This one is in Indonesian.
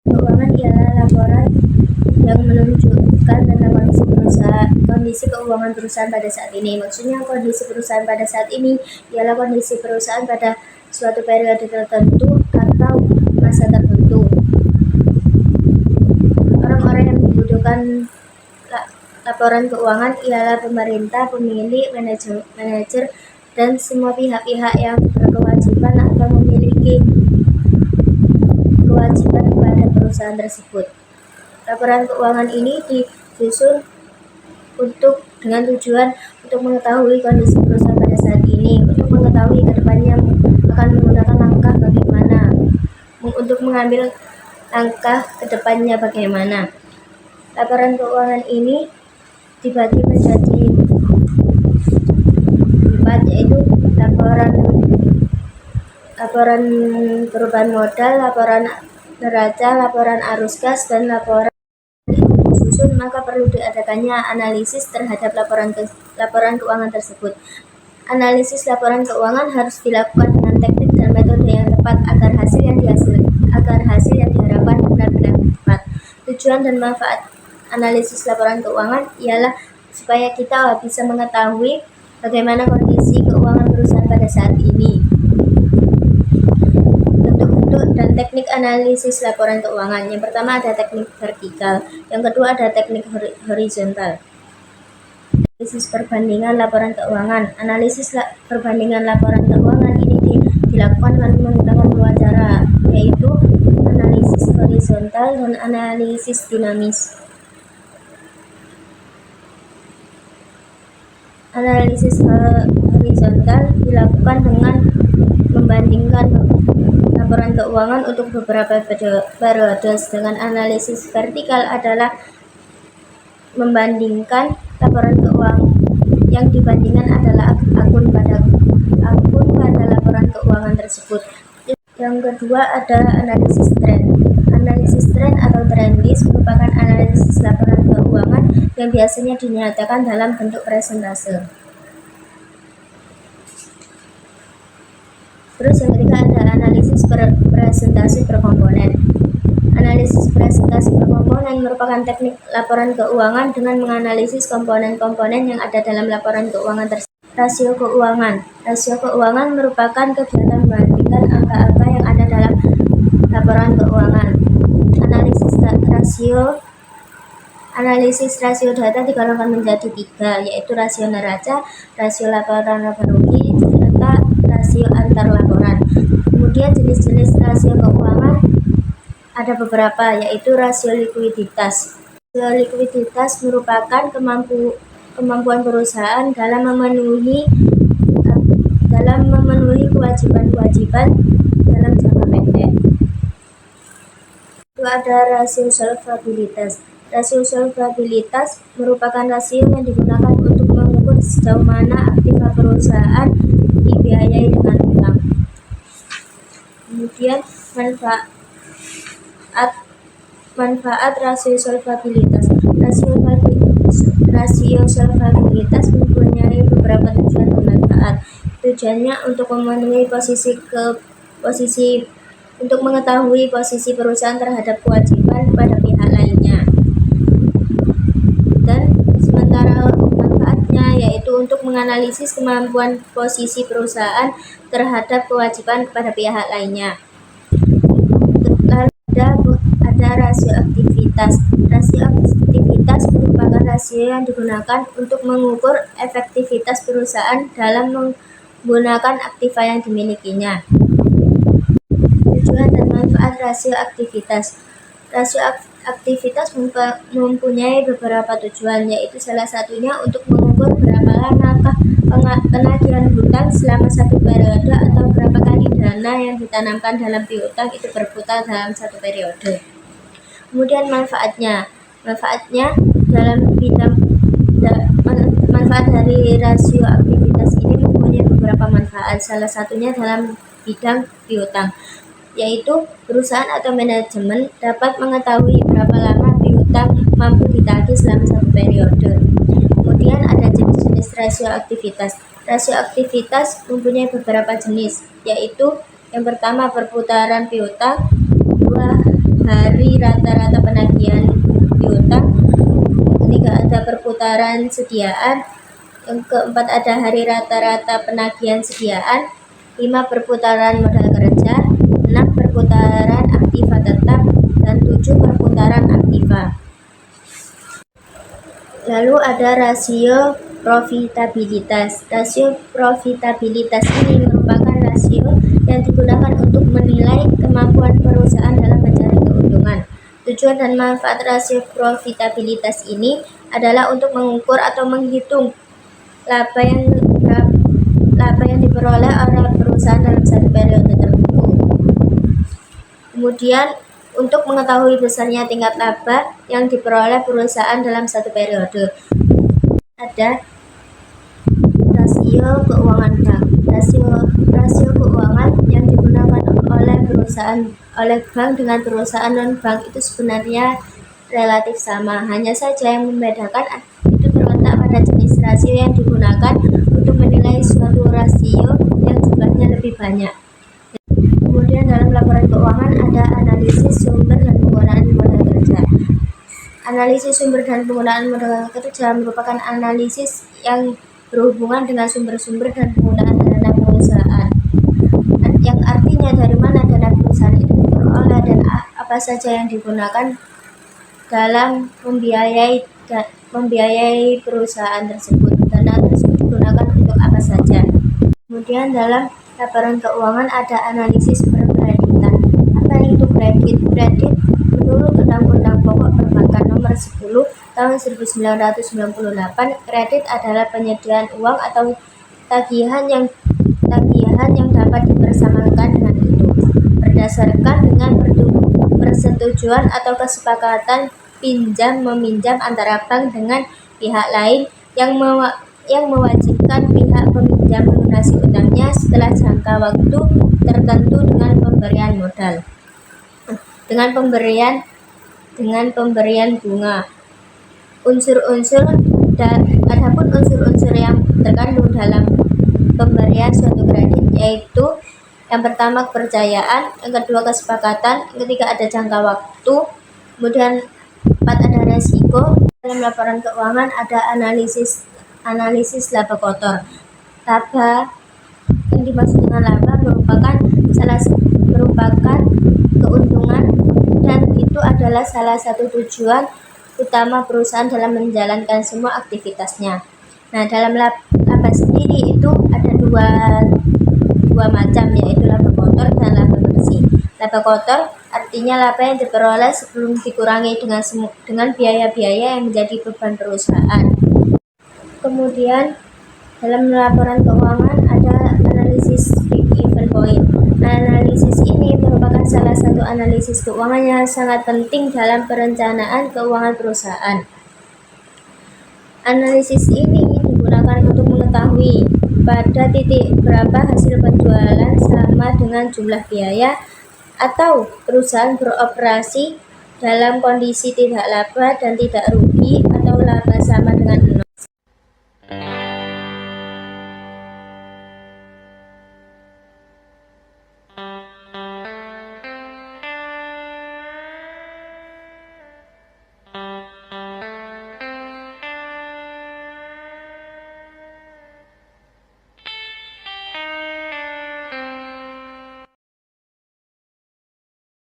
Keuangan ialah laporan yang menunjukkan tentang kondisi keuangan perusahaan pada saat ini. Maksudnya kondisi perusahaan pada saat ini ialah kondisi perusahaan pada suatu periode tertentu atau masa tertentu. Orang-orang yang membutuhkan laporan keuangan ialah pemerintah, pemilik, manajer, dan semua pihak-pihak yang berkewajiban atau memiliki kewajiban kepada perusahaan tersebut. Laporan keuangan ini disusun dengan tujuan untuk mengetahui kondisi perusahaan pada saat ini, untuk mengetahui ke depannya akan menggunakan langkah bagaimana, untuk mengambil langkah ke depannya bagaimana. Laporan keuangan ini dibagi menjadi 4, yaitu laporan perubahan modal, laporan neraca, laporan arus kas, dan laporan disusun, maka perlu diadakannya analisis terhadap laporan keuangan tersebut. Analisis laporan keuangan harus dilakukan dengan teknik dan metode yang tepat agar hasil yang diharapkan benar-benar tepat. Tujuan dan manfaat analisis laporan keuangan ialah supaya kita bisa mengetahui bagaimana kondisi keuangan perusahaan pada saat ini. Bentuk dan teknik analisis laporan keuangan. Yang pertama ada teknik vertikal, yang kedua ada teknik horizontal. Analisis perbandingan laporan keuangan. Analisis perbandingan laporan keuangan ini dilakukan dengan menggunakan dua cara, yaitu analisis horizontal dan analisis dinamis. Analisis horizontal dilakukan dengan membandingkan laporan keuangan untuk beberapa periode, sedangkan analisis vertikal adalah membandingkan laporan keuangan yang dibandingkan adalah akun pada laporan keuangan tersebut. Yang kedua ada analisis tren. Analisis tren atau trend list merupakan analisis laporan keuangan yang biasanya dinyatakan dalam bentuk presentase. Terus yang ketiga ada analisis presentasi per komponen. Analisis presentasi per komponen merupakan teknik laporan keuangan dengan menganalisis komponen-komponen yang ada dalam laporan keuangan tersebut. Rasio keuangan. Rasio keuangan merupakan kegiatan membandingkan angka-angka yang ada dalam laporan keuangan. Analisis rasio data digolongkan menjadi 3, yaitu rasio neraca, rasio laporan laba rugi, serta rasio antar laporan. Kemudian jenis-jenis rasio keuangan ada beberapa, yaitu rasio likuiditas. Rasio likuiditas merupakan kemampuan perusahaan dalam memenuhi kewajiban-kewajiban dalam jangka pendek. Itu ada rasio solvabilitas. Rasio solvabilitas merupakan rasio yang digunakan untuk mengukur sejauh mana aktiva perusahaan dibiayai dengan utang. Kemudian manfaat rasio solvabilitas. Rasio solvabilitas mempunyai beberapa tujuan dan manfaat. Tujuannya untuk memenuhi untuk mengetahui posisi perusahaan terhadap kewajiban pada pihak lainnya. Dan sementara manfaatnya yaitu untuk menganalisis kemampuan posisi perusahaan terhadap kewajiban pada pihak lainnya. Lalu ada rasio aktivitas. Rasio aktivitas merupakan rasio yang digunakan untuk mengukur efektivitas perusahaan dalam menggunakan aktiva yang dimilikinya. Tujuan dan manfaat rasio aktivitas. Rasio aktivitas mempunyai beberapa tujuan, yaitu salah satunya untuk mengukur berapa lama penagihan hutang selama satu periode atau berapa kali dana yang ditanamkan dalam piutang itu berputar dalam satu periode. Kemudian manfaat dari rasio aktivitas ini mempunyai beberapa manfaat. Salah satunya dalam bidang piutang, yaitu perusahaan atau manajemen dapat mengetahui berapa lama piutang mampu ditagih selama satu periode. Kemudian ada jenis-jenis rasio aktivitas. Rasio aktivitas mempunyai beberapa jenis, yaitu yang pertama perputaran piutang, hari rata-rata penagihan piutang. Ketiga, ada perputaran sediaan. Yang keempat, ada hari rata-rata penagihan sediaan. 5, perputaran modal kerja. 6, perputaran aktiva tetap. Dan 7, perputaran aktiva. Lalu ada rasio profitabilitas. Rasio profitabilitas ini merupakan rasio yang digunakan untuk menilai kemampuan perusahaan dalam mencari keuntungan. Tujuan dan manfaat rasio profitabilitas ini adalah untuk mengukur atau menghitung laba yang diperoleh oleh perusahaan dalam satu periode tertentu. Kemudian, untuk mengetahui besarnya tingkat laba yang diperoleh perusahaan dalam satu periode, ada rasio keuangan bank. Rasio keuangan yang digunakan oleh bank dengan perusahaan non-bank itu sebenarnya relatif sama. Hanya saja yang membedakan itu terletak pada jenis rasio yang digunakan untuk menilai suatu rasio yang jumlahnya lebih banyak. Kemudian dalam laporan keuangan ada analisis sumber dan penggunaan modal kerja. Analisis sumber dan penggunaan modal kerja merupakan analisis yang berhubungan dengan sumber-sumber dan penggunaan dana perusahaan, yang artinya dari mana dana perusahaan itu diperoleh dan apa saja yang digunakan dalam membiayai perusahaan tersebut. Dana tersebut digunakan untuk apa saja. Kemudian dalam laporan keuangan ada analisis perkreditan. Apa itu kredit? Kredit menurut Undang-Undang Pokok Perbankan Nomor 10 Tahun 1998, kredit adalah penyediaan uang atau tagihan yang dapat dipersamakan dengan itu berdasarkan dengan persetujuan atau kesepakatan pinjam-meminjam antara bank dengan pihak lain yang mewajibkan pihak peminjam melunasi utangnya setelah jangka waktu tertentu dengan pemberian modal, dengan pemberian bunga. Adapun unsur-unsur yang terkandung dalam pemberian suatu kredit yaitu yang pertama kepercayaan, yang kedua kesepakatan, yang ketiga ada jangka waktu, kemudian 4 ada resiko. Dalam laporan keuangan ada analisis laba kotor. Laba yang dimaksud dengan laba merupakan keuntungan, dan itu adalah salah satu tujuan utama perusahaan dalam menjalankan semua aktivitasnya. Nah, dalam laba sendiri itu ada dua macam, yaitu laba kotor dan laba bersih. Laba kotor artinya laba yang diperoleh sebelum dikurangi dengan biaya-biaya yang menjadi beban perusahaan. Kemudian dalam laporan keuangan ada analisis break-even point. Analisis ini merupakan salah satu analisis keuangan yang sangat penting dalam perencanaan keuangan perusahaan. Analisis ini digunakan untuk mengetahui pada titik berapa hasil penjualan sama dengan jumlah biaya, atau perusahaan beroperasi dalam kondisi tidak laba dan tidak rugi, atau laba sama dengan 0.